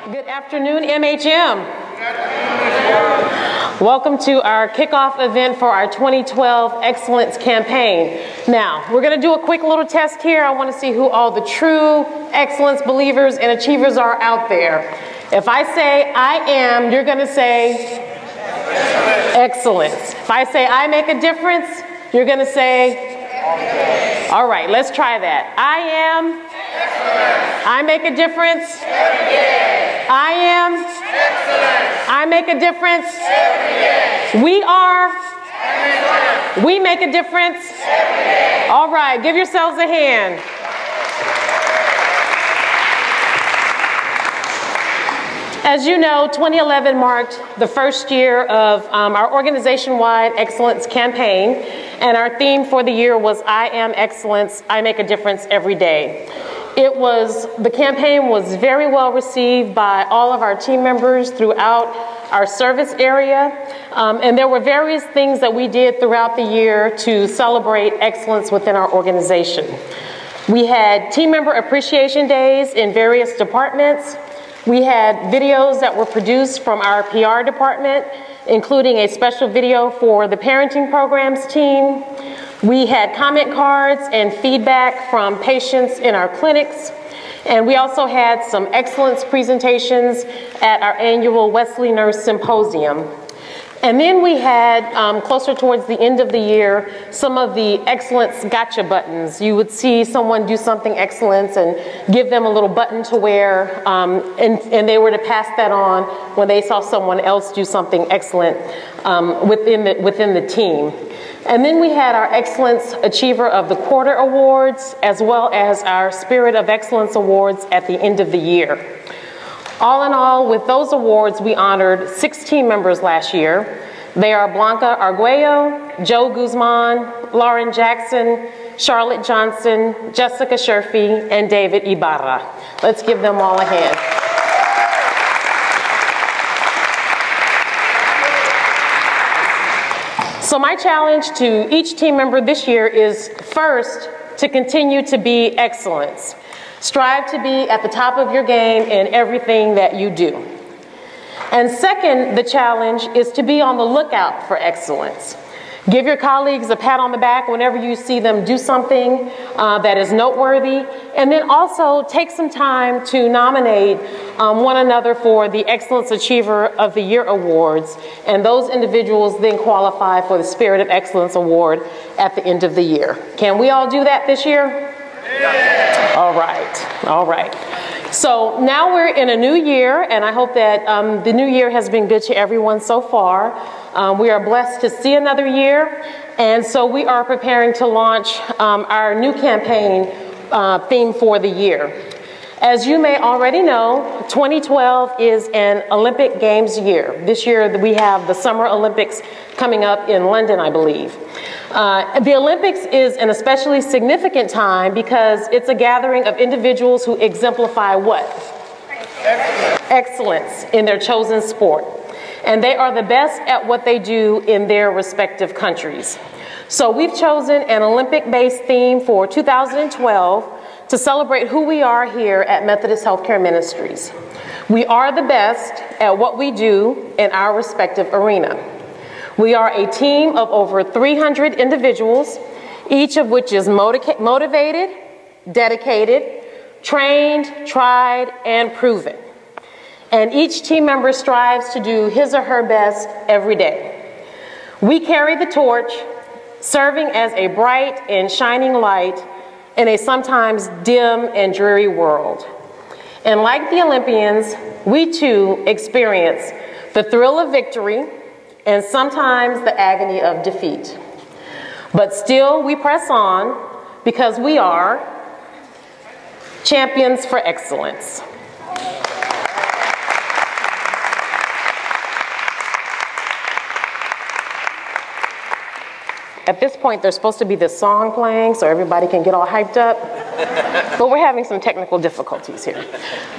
Good afternoon, MHM. Welcome to our kickoff event for our 2012 Excellence Campaign. Now, we're going to do a quick little test here. I want to see who all the true excellence believers and achievers are out there. If I say I am, you're going to say excellence. If I say I make a difference, you're going to say all right, let's try that. I am excellence. I make a difference every day. I am excellence. I make a difference every day. We are excellence. We make a difference every day. All right, give yourselves a hand. As you know, 2011 marked the first year of our organization-wide excellence campaign, and our theme for the year was I am excellence, I make a difference every day. The campaign was very well received by all of our team members throughout our service area, and there were various things that we did throughout the year to celebrate excellence within our organization. We had team member appreciation days in various departments. We had videos that were produced from our PR department, including a special video for the parenting programs team. We had comment cards and feedback from patients in our clinics. And we also had some excellence presentations at our annual Wesley Nurse Symposium. And then we had, closer towards the end of the year, some of the excellence gotcha buttons. You would see someone do something excellent and give them a little button to wear, and they were to pass that on when they saw someone else do something excellent within the team. And then we had our Excellence Achiever of the Quarter Awards, as well as our Spirit of Excellence Awards at the end of the year. All in all, with those awards, we honored 6 team members last year. They are Blanca Arguello, Joe Guzman, Lauren Jackson, Charlotte Johnson, Jessica Sherfy, and David Ibarra. Let's give them all a hand. So my challenge to each team member this year is, first, to continue to be excellence. Strive to be at the top of your game in everything that you do. And second, the challenge is to be on the lookout for excellence. Give your colleagues a pat on the back whenever you see them do something that is noteworthy. And then also take some time to nominate one another for the Excellence Achiever of the Year Awards. And those individuals then qualify for the Spirit of Excellence Award at the end of the year. Can we all do that this year? Yeah. All right. So now we're in a new year, and I hope that the new year has been good to everyone so far. We are blessed to see another year, and so we are preparing to launch our new campaign theme for the year. As you may already know, 2012 is an Olympic Games year. This year we have the Summer Olympics coming up in London, I believe. The Olympics is an especially significant time because it's a gathering of individuals who exemplify what? Excellence in their chosen sport. And they are the best at what they do in their respective countries. So we've chosen an Olympic-based theme for 2012 to celebrate who we are here at Methodist Healthcare Ministries. We are the best at what we do in our respective arena. We are a team of over 300 individuals, each of which is motivated, dedicated, trained, tried, and proven. And each team member strives to do his or her best every day. We carry the torch, serving as a bright and shining light in a sometimes dim and dreary world. And like the Olympians, we too experience the thrill of victory and sometimes the agony of defeat. But still we press on because we are champions for excellence. At this point, there's supposed to be this song playing so everybody can get all hyped up, but we're having some technical difficulties here.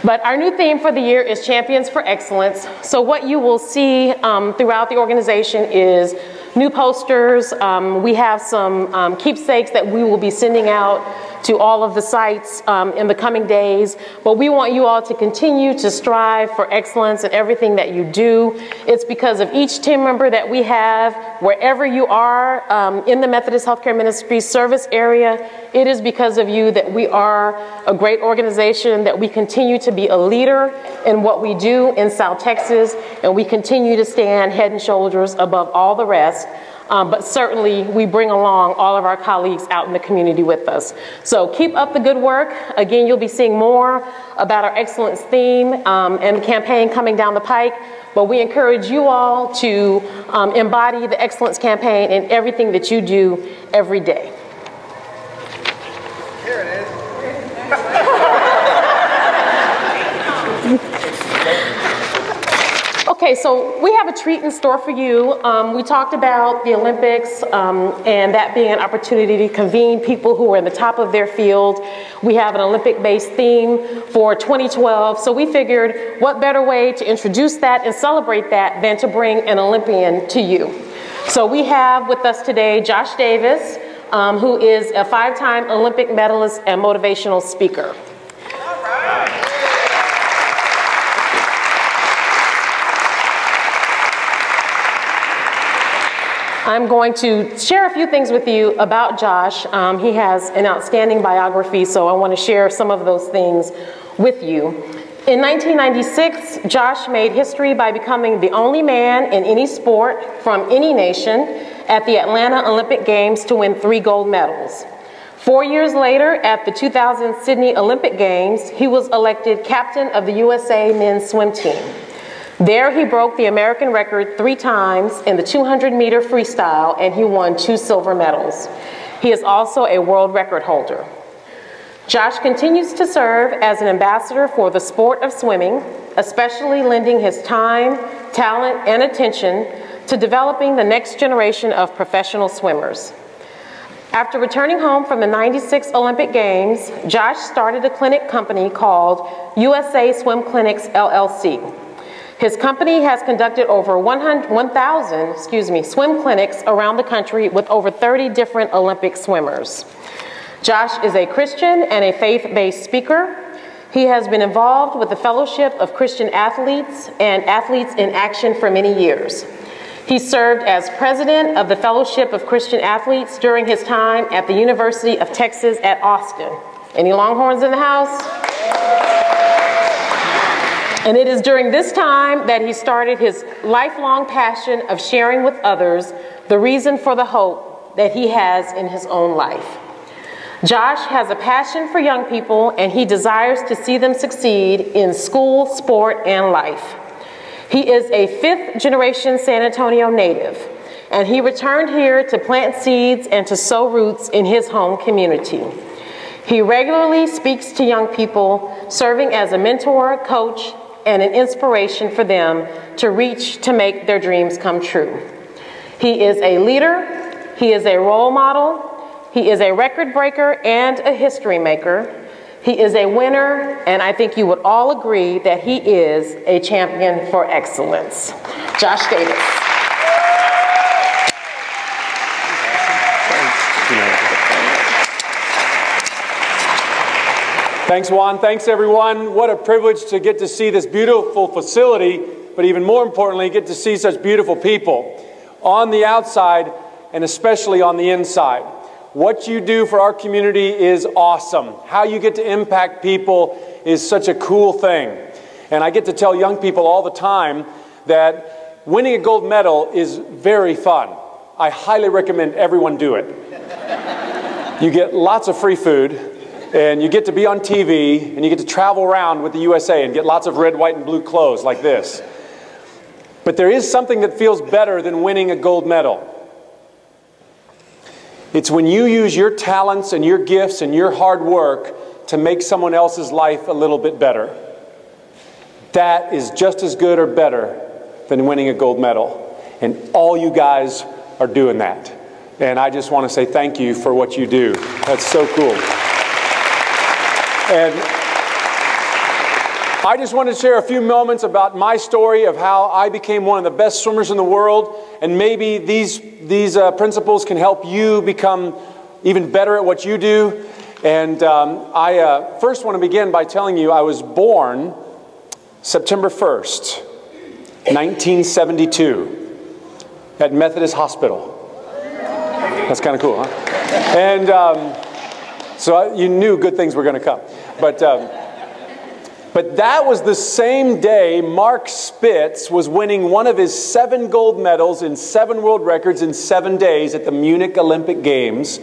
But our new theme for the year is Champions for Excellence. So what you will see throughout the organization is new posters. We have some keepsakes that we will be sending out to all of the sites in the coming days. But we want you all to continue to strive for excellence in everything that you do. It's because of each team member that we have, wherever you are in the Methodist Healthcare Ministry service area. It is because of you that we are a great organization, that we continue to be a leader in what we do in South Texas, and we continue to stand head and shoulders above all the rest. But certainly we bring along all of our colleagues out in the community with us. So keep up the good work. Again, you'll be seeing more about our excellence theme and campaign coming down the pike. But we encourage you all to embody the excellence campaign in everything that you do every day. Here it is. Okay, so we have a treat in store for you. We talked about the Olympics and that being an opportunity to convene people who are in the top of their field. We have an Olympic-based theme for 2012, so we figured what better way to introduce that and celebrate that than to bring an Olympian to you. So we have with us today Josh Davis, who is a 5-time Olympic medalist and motivational speaker. All right. I'm going to share a few things with you about Josh. He has an outstanding biography, so I want to share some of those things with you. In 1996, Josh made history by becoming the only man in any sport from any nation at the Atlanta Olympic Games to win 3 gold medals. 4 years later, at the 2000 Sydney Olympic Games, he was elected captain of the USA men's swim team. There he broke the American record 3 times in the 200-meter freestyle, and he won 2 silver medals. He is also a world record holder. Josh continues to serve as an ambassador for the sport of swimming, especially lending his time, talent, and attention to developing the next generation of professional swimmers. After returning home from the '96 Olympic Games, Josh started a clinic company called USA Swim Clinics, LLC. His company has conducted over 1,000 swim clinics around the country with over 30 different Olympic swimmers. Josh is a Christian and a faith-based speaker. He has been involved with the Fellowship of Christian Athletes and Athletes in Action for many years. He served as president of the Fellowship of Christian Athletes during his time at the University of Texas at Austin. Any Longhorns in the house? And it is during this time that he started his lifelong passion of sharing with others the reason for the hope that he has in his own life. Josh has a passion for young people, and he desires to see them succeed in school, sport, and life. He is a 5th-generation San Antonio native, and he returned here to plant seeds and to sow roots in his home community. He regularly speaks to young people, serving as a mentor, coach, and an inspiration for them to reach to make their dreams come true. He is a leader, he is a role model, he is a record breaker and a history maker. He is a winner, and I think you would all agree that he is a champion for excellence. Josh Davis. Thanks, Juan. Thanks, everyone. What a privilege to get to see this beautiful facility, but even more importantly, get to see such beautiful people on the outside and especially on the inside. What you do for our community is awesome. How you get to impact people is such a cool thing. And I get to tell young people all the time that winning a gold medal is very fun. I highly recommend everyone do it. You get lots of free food, and you get to be on TV, and you get to travel around with the USA and get lots of red, white, and blue clothes like this. But there is something that feels better than winning a gold medal. It's when you use your talents and your gifts and your hard work to make someone else's life a little bit better. That is just as good or better than winning a gold medal. And all you guys are doing that. And I just want to say thank you for what you do. That's so cool. And I just wanted to share a few moments about my story of how I became one of the best swimmers in the world, and maybe these principles can help you become even better at what you do. And I first want to begin by telling you I was born September 1st, 1972, at Methodist Hospital. That's kind of cool, huh? And so you knew good things were going to come. But that was the same day Mark Spitz was winning one of his 7 gold medals in 7 world records in 7 days at the Munich Olympic Games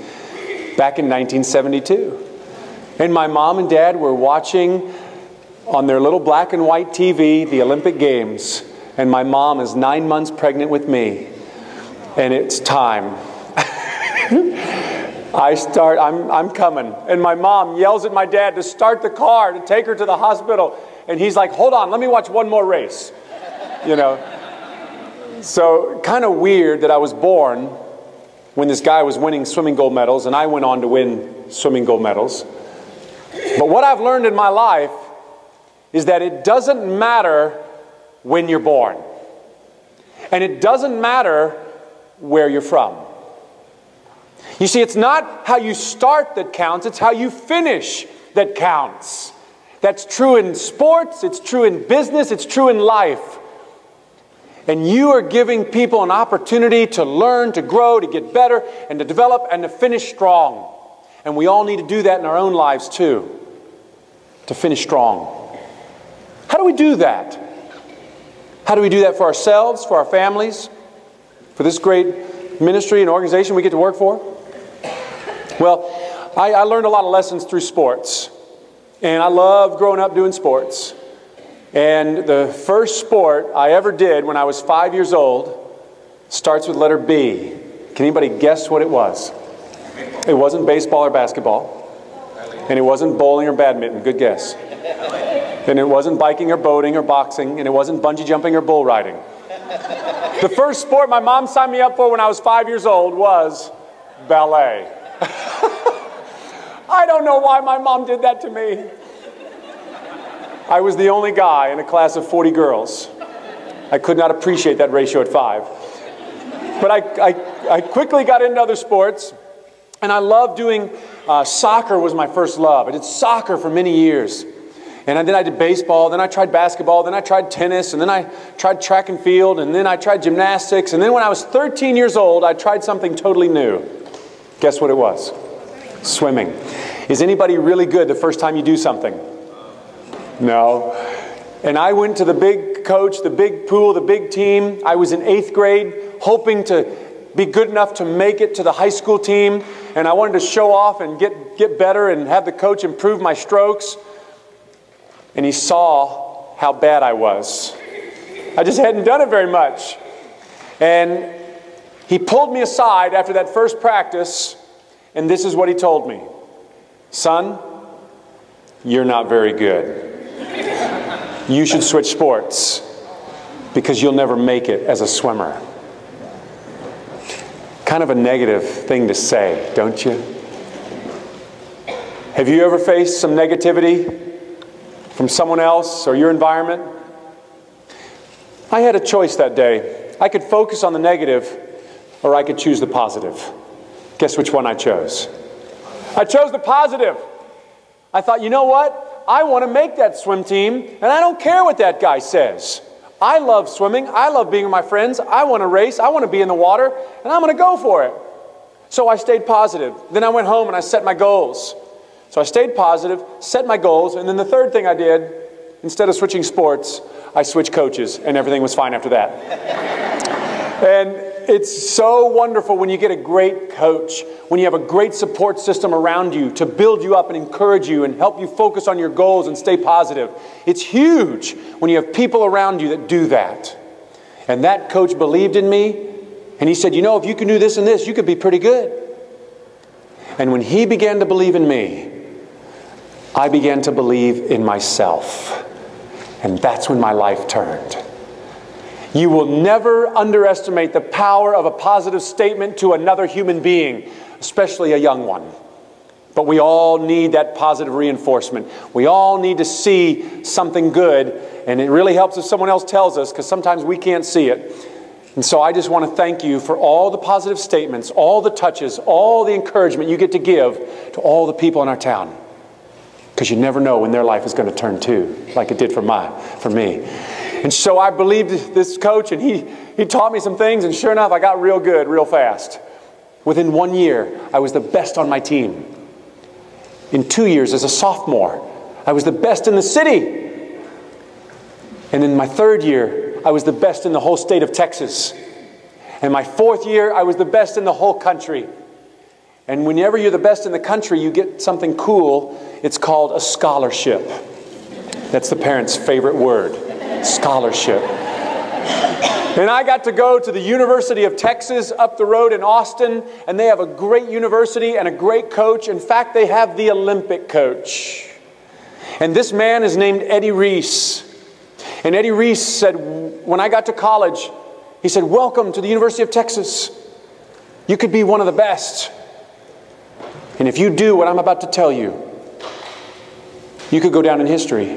back in 1972. And my mom and dad were watching on their little black and white TV the Olympic Games. And my mom is 9 months pregnant with me. And it's time. I'm coming. And my mom yells at my dad to start the car, to take her to the hospital. And he's like, hold on, let me watch one more race. You know. So kind of weird that I was born when this guy was winning swimming gold medals, and I went on to win swimming gold medals. But what I've learned in my life is that it doesn't matter when you're born. And it doesn't matter where you're from. You see, it's not how you start that counts, it's how you finish that counts. That's true in sports, it's true in business, it's true in life. And you are giving people an opportunity to learn, to grow, to get better, and to develop, and to finish strong. And we all need to do that in our own lives too, to finish strong. How do we do that? How do we do that for ourselves, for our families, for this great ministry and organization we get to work for? Well, I learned a lot of lessons through sports. And I loved growing up doing sports. And the first sport I ever did when I was 5 years old starts with letter B. Can anybody guess what it was? It wasn't baseball or basketball. And it wasn't bowling or badminton. Good guess. And it wasn't biking or boating or boxing. And it wasn't bungee jumping or bull riding. The first sport my mom signed me up for when I was 5 years old was ballet. I don't know why my mom did that to me. I was the only guy in a class of 40 girls. I could not appreciate that ratio at 5. But I quickly got into other sports, and I loved doing soccer was my first love. I did soccer for many years. And then I did baseball, then I tried basketball, then I tried tennis, and then I tried track and field, and then I tried gymnastics. And then when I was 13 years old, I tried something totally new. Guess what it was? Swimming. Is anybody really good the first time you do something? No. And I went to the big coach, the big pool, the big team. I was in 8th grade, hoping to be good enough to make it to the high school team. And I wanted to show off and get better and have the coach improve my strokes. And he saw how bad I was. I just hadn't done it very much. And he pulled me aside after that first practice, and this is what he told me. Son, you're not very good. You should switch sports because you'll never make it as a swimmer. Kind of a negative thing to say, don't you? Have you ever faced some negativity from someone else or your environment? I had a choice that day. I could focus on the negative, or I could choose the positive. Guess which one I chose? I chose the positive. I thought, you know what? I want to make that swim team, and I don't care what that guy says. I love swimming. I love being with my friends. I want to race. I want to be in the water, and I'm going to go for it. So I stayed positive. Then I went home and I set my goals. So I stayed positive, set my goals, and then the third thing I did, instead of switching sports, I switched coaches, and everything was fine after that. And it's so wonderful when you get a great coach, when you have a great support system around you to build you up and encourage you and help you focus on your goals and stay positive. It's huge when you have people around you that do that. And that coach believed in me, and he said, you know, if you can do this and this, you could be pretty good. And when he began to believe in me, I began to believe in myself. And that's when my life turned. You will never underestimate the power of a positive statement to another human being, especially a young one. But we all need that positive reinforcement. We all need to see something good, and it really helps if someone else tells us, because sometimes we can't see it. And so I just want to thank you for all the positive statements, all the touches, all the encouragement you get to give to all the people in our town. Because you never know when their life is going to turn too, like it did for me. And so I believed this coach, and he taught me some things, and sure enough, I got real good real fast. Within 1 year, I was the best on my team. In 2 years as a sophomore, I was the best in the city. And in my 3rd year, I was the best in the whole state of Texas. And my 4th year, I was the best in the whole country. And whenever you're the best in the country, you get something cool. It's called a scholarship. That's the parents' favorite word, scholarship. And I got to go to the University of Texas up the road in Austin, and they have a great university and a great coach. In fact, they have the Olympic coach. And this man is named Eddie Reese. And Eddie Reese said, when I got to college, he said, welcome to the University of Texas. You could be one of the best. And if you do what I'm about to tell you, you could go down in history.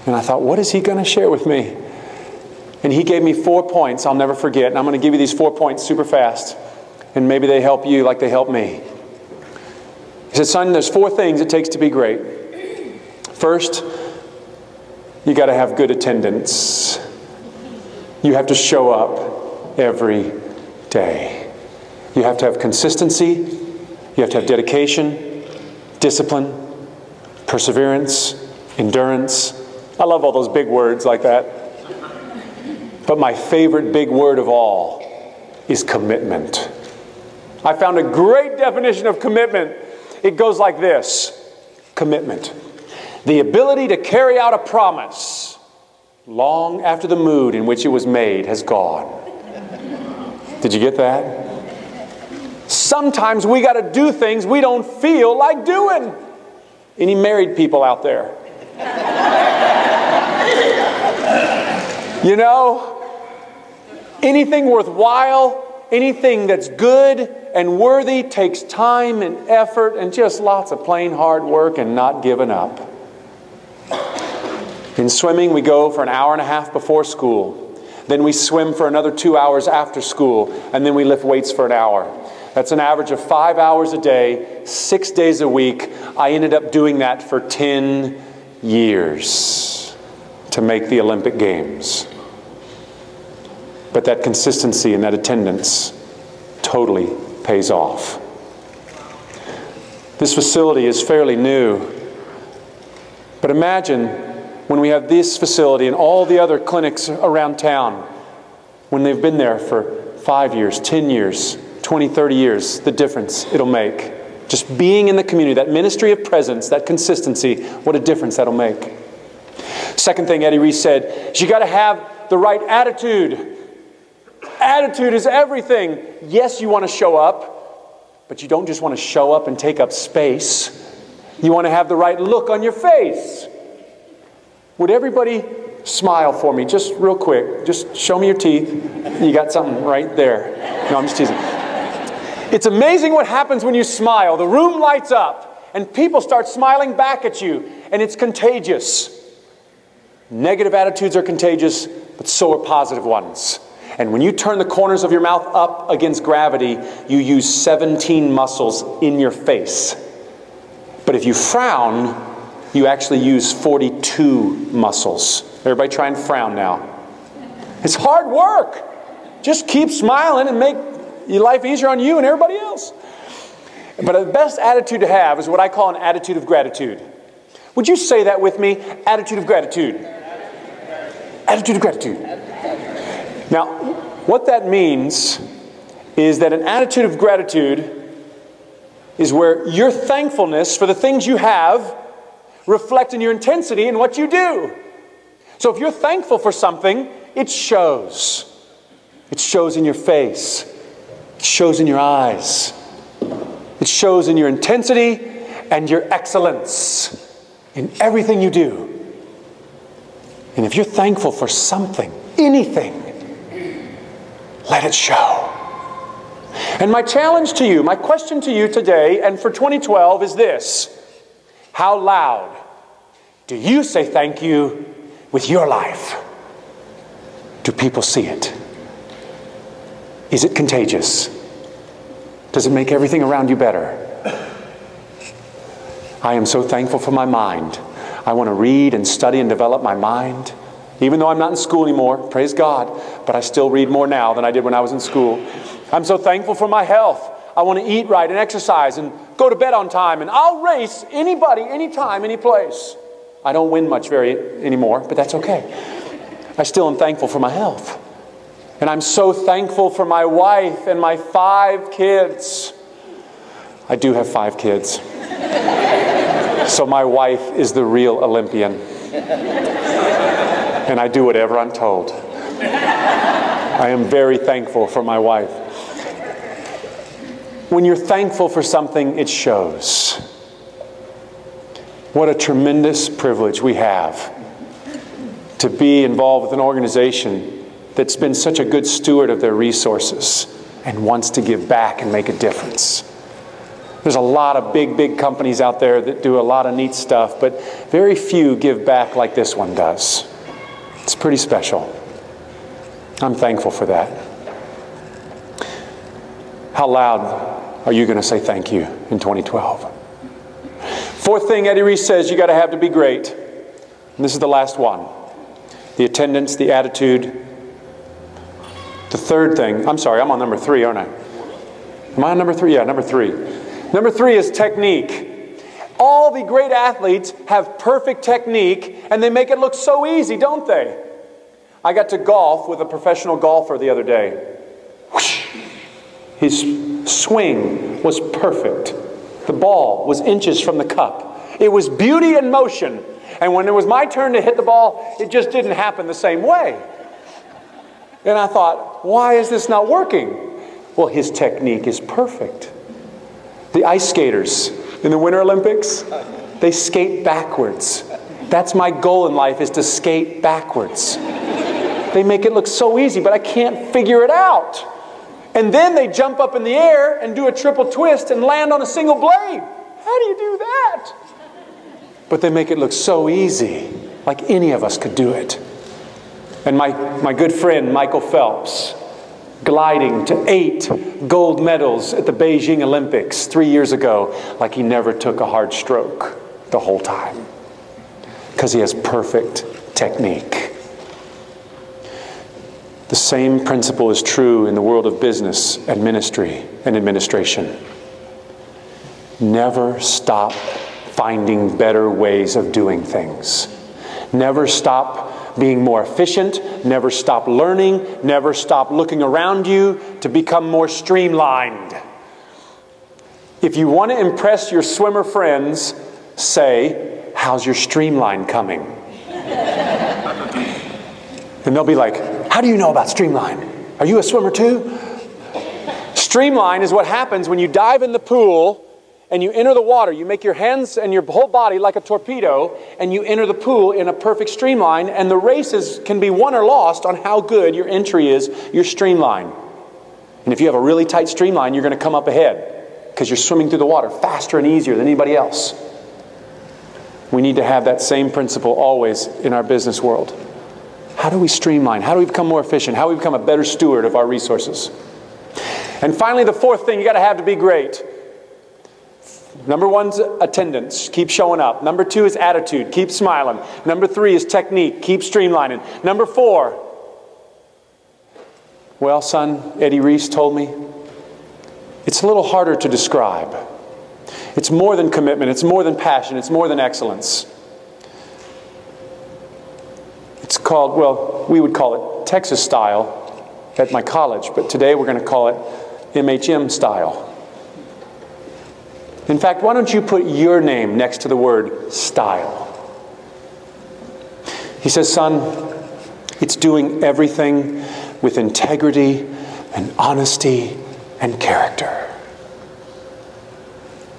And I thought, what is he going to share with me? And he gave me 4 points I'll never forget. And I'm going to give you these 4 points super fast. And maybe they help you like they helped me. He said, son, there's 4 things it takes to be great. First, you got to have good attendance. You have to show up every day. You have to have consistency. You have to have dedication, discipline, perseverance, endurance. I love all those big words like that. But my favorite big word of all is commitment. I found a great definition of commitment. It goes like this. Commitment. The ability to carry out a promise long after the mood in which it was made has gone. Did you get that? Sometimes we got to do things we don't feel like doing. Any married people out there? You know, anything worthwhile, anything that's good and worthy takes time and effort and just lots of plain hard work and not giving up. In swimming, we go for an hour and a half before school. Then we swim for another 2 hours after school, and then we lift weights for an hour. That's an average of 5 hours a day, 6 days a week. I ended up doing that for 10 years to make the Olympic Games. But that consistency and that attendance totally pays off. This facility is fairly new. But imagine when we have this facility and all the other clinics around town, when they've been there for 5 years, 10 years, 20, 30 years, the difference it'll make. Just being in the community, that ministry of presence, that consistency, what a difference that'll make. Second thing Eddie Reese said is you got to have the right attitude. Attitude is everything. Yes, you want to show up, but you don't just want to show up and take up space. You want to have the right look on your face. Would everybody smile for me just real quick? Just show me your teeth. You got something right there. No, I'm just teasing. It's amazing what happens when you smile. The room lights up and people start smiling back at you, and it's contagious. Negative attitudes are contagious, but so are positive ones. And when you turn the corners of your mouth up against gravity, you use 17 muscles in your face. But if you frown, you actually use 42 muscles. Everybody try and frown now. It's hard work. Just keep smiling and make your life easier on you and everybody else. But the best attitude to have is what I call an attitude of gratitude. Would you say that with me? Attitude of gratitude. Attitude of gratitude. Now, what that means is that an attitude of gratitude is where your thankfulness for the things you have reflect in your intensity in what you do. So if you're thankful for something, it shows. It shows in your face. It shows in your eyes. It shows in your intensity and your excellence in everything you do. And if you're thankful for something, anything, let it show. And my challenge to you, my question to you today and for 2012 is this. How loud do you say thank you with your life? Do people see it? Is it contagious? Does it make everything around you better? I am so thankful for my mind. I want to read and study and develop my mind. Even though I'm not in school anymore, praise God, but I still read more now than I did when I was in school. I'm so thankful for my health. I want to eat right and exercise and go to bed on time, and I'll race anybody, anytime, any place. I don't win much anymore, but that's okay. I still am thankful for my health. And I'm so thankful for my wife and my 5 kids. I do have 5 kids. So my wife is the real Olympian. And I do whatever I'm told. I am very thankful for my wife. When you're thankful for something, it shows. What a tremendous privilege we have to be involved with an organization that's been such a good steward of their resources and wants to give back and make a difference. There's a lot of big companies out there that do a lot of neat stuff, but very few give back like this one does. It's pretty special. I'm thankful for that. How loud are you going to say thank you in 2012? 4th thing Eddie Reese says you got to have to be great. And this is the last one. The attendance, the attitude. The 3rd thing, I'm sorry, I'm on number 3, aren't I? Am I on number 3? Yeah, number 3. Number 3 is technique. All the great athletes have perfect technique, and they make it look so easy, don't they? I got to golf with a professional golfer the other day. Whoosh. His swing was perfect. The ball was inches from the cup. It was beauty in motion. And when it was my turn to hit the ball, it just didn't happen the same way. And I thought, why is this not working? Well, his technique is perfect. The ice skaters in the Winter Olympics, they skate backwards. That's my goal in life, is to skate backwards. They make it look so easy, but I can't figure it out. And then they jump up in the air and do a triple twist and land on a single blade. How do you do that? But they make it look so easy, like any of us could do it. And my good friend, Michael Phelps, gliding to 8 gold medals at the Beijing Olympics 3 years ago, like he never took a hard stroke the whole time, because he has perfect technique. The same principle is true in the world of business and ministry and administration. Never stop finding better ways of doing things. Never stop being more efficient. Never stop learning. Never stop looking around you to become more streamlined. If you want to impress your swimmer friends, say, "How's your streamline coming?" And they'll be like, "How do you know about streamline? Are you a swimmer too?" Streamline is what happens when you dive in the pool and you enter the water. You make your hands and your whole body like a torpedo, and you enter the pool in a perfect streamline, and the races can be won or lost on how good your entry is, your streamline. And if you have a really tight streamline, you're going to come up ahead because you're swimming through the water faster and easier than anybody else. We need to have that same principle always in our business world. How do we streamline? How do we become more efficient? How do we become a better steward of our resources? And finally, the 4th thing you got to have to be great. Number 1's attendance. Keep showing up. Number 2 is attitude. Keep smiling. Number 3 is technique. Keep streamlining. Number 4. Well, son, Eddie Reese told me, it's a little harder to describe. It's more than commitment. It's more than passion. It's more than excellence. It's called, well, we would call it Texas style at my college, but today we're going to call it MHM style. In fact, why don't you put your name next to the word style? He says, son, it's doing everything with integrity and honesty and character.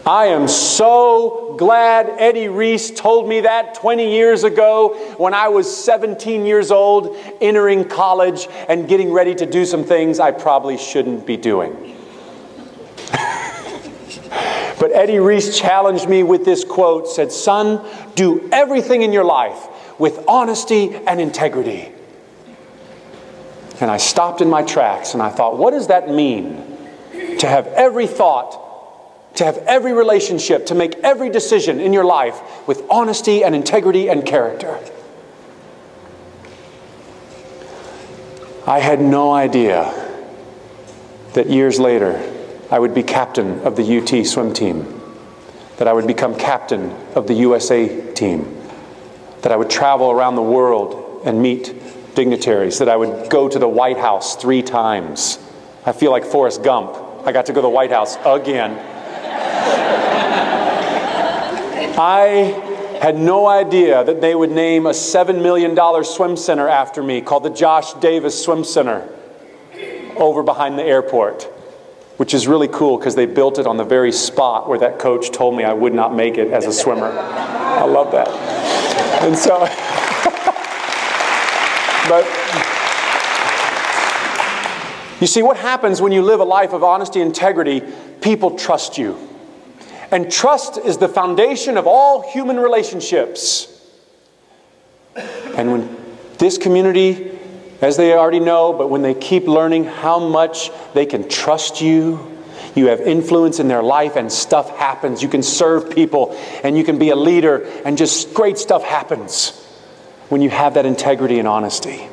I am so glad Eddie Reese told me that 20 years ago when I was 17 years old, entering college and getting ready to do some things I probably shouldn't be doing. But Eddie Reese challenged me with this quote, said, son, do everything in your life with honesty and integrity. And I stopped in my tracks and I thought, what does that mean? To have every thought, to have every relationship, to make every decision in your life with honesty and integrity and character. I had no idea that years later I would be captain of the UT swim team, that I would become captain of the USA team, that I would travel around the world and meet dignitaries, that I would go to the White House 3 times. I feel like Forrest Gump. I got to go to the White House again. I had no idea that they would name a $7 million swim center after me called the Josh Davis Swim Center over behind the airport, which is really cool because they built it on the very spot where that coach told me I would not make it as a swimmer. I love that. And so, but you see, what happens when you live a life of honesty and integrity, people trust you. And trust is the foundation of all human relationships. And when this community, as they already know, but when they keep learning how much they can trust you, you have influence in their life and stuff happens. You can serve people and you can be a leader and just great stuff happens when you have that integrity and honesty.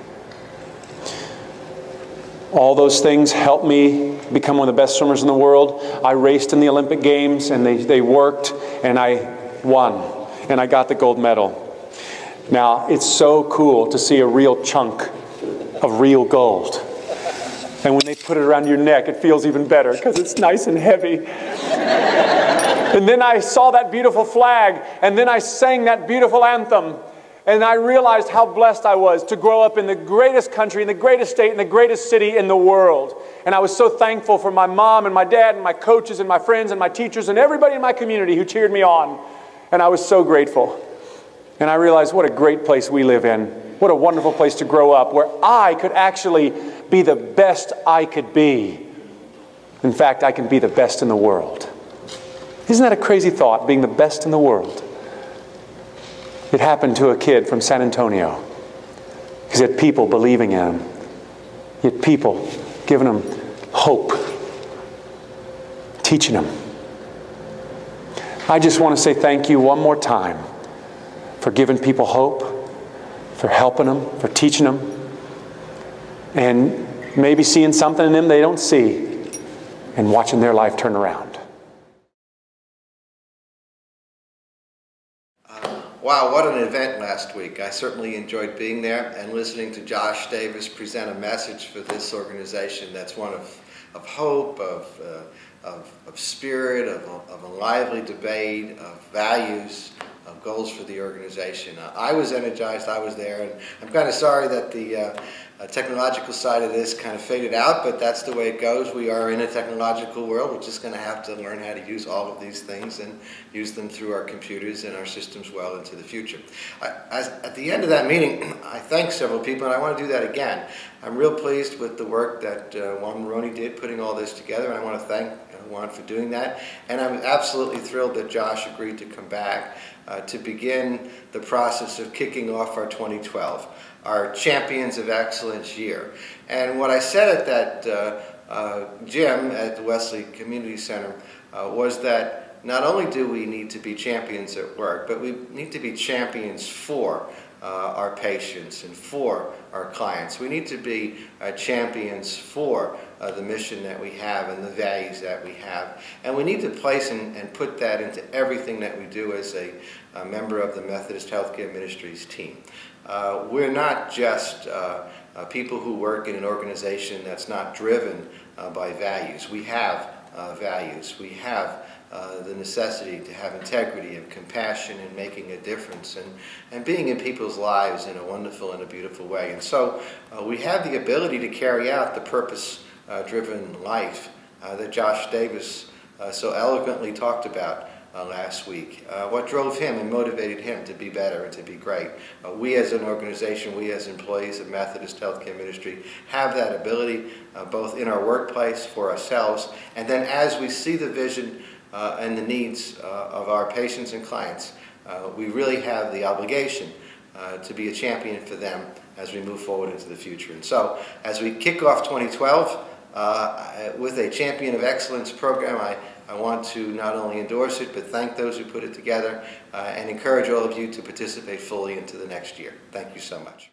All those things helped me become one of the best swimmers in the world. I raced in the Olympic Games and they worked and I won and I got the gold medal. Now, it's so cool to see a real chunk of real gold. And when they put it around your neck, it feels even better because it's nice and heavy. And then I saw that beautiful flag and then I sang that beautiful anthem. And I realized how blessed I was to grow up in the greatest country, in the greatest state, in the greatest city in the world. And I was so thankful for my mom and my dad and my coaches and my friends and my teachers and everybody in my community who cheered me on. And I was so grateful. And I realized what a great place we live in. What a wonderful place to grow up where I could actually be the best I could be. In fact, I can be the best in the world. Isn't that a crazy thought, being the best in the world? It happened to a kid from San Antonio. Because he had people believing in him. He had people giving him hope. Teaching him. I just want to say thank you one more time for giving people hope, for helping them, for teaching them, and maybe seeing something in them they don't see, and watching their life turn around. Wow, what an event last week. I certainly enjoyed being there and listening to Josh Davis present a message for this organization that's one of hope, of spirit, of a lively debate, of values, of goals for the organization. I was energized, I was there, and I'm kind of sorry that the technological side of this kind of faded out, but that's the way it goes. We are in a technological world. We're just going to have to learn how to use all of these things and use them through our computers and our systems well into the future. At the end of that meeting, I thanked several people, and I want to do that again. I'm real pleased with the work that Juan Moroni did putting all this together, and I want to thank Juan for doing that. And I'm absolutely thrilled that Josh agreed to come back to begin the process of kicking off our 2012. Our Champions of Excellence year. And what I said at that gym at the Wesley Community Center was that not only do we need to be champions at work, but we need to be champions for our patients and for our clients. We need to be champions for the mission that we have and the values that we have. And we need to place and put that into everything that we do as a member of the Methodist Healthcare Ministries team. We're not just people who work in an organization that's not driven by values. We have values. We have the necessity to have integrity and compassion and making a difference and being in people's lives in a wonderful and a beautiful way. And so we have the ability to carry out the purpose-driven life that Josh Davis so eloquently talked about last week. What drove him and motivated him to be better and to be great. We as an organization, we as employees of Methodist Healthcare Ministry have that ability both in our workplace for ourselves, and then as we see the vision and the needs of our patients and clients, we really have the obligation to be a champion for them as we move forward into the future. And so, as we kick off 2012 with a Champion of Excellence program, I want to not only endorse it, but thank those who put it together and encourage all of you to participate fully into the next year. Thank you so much.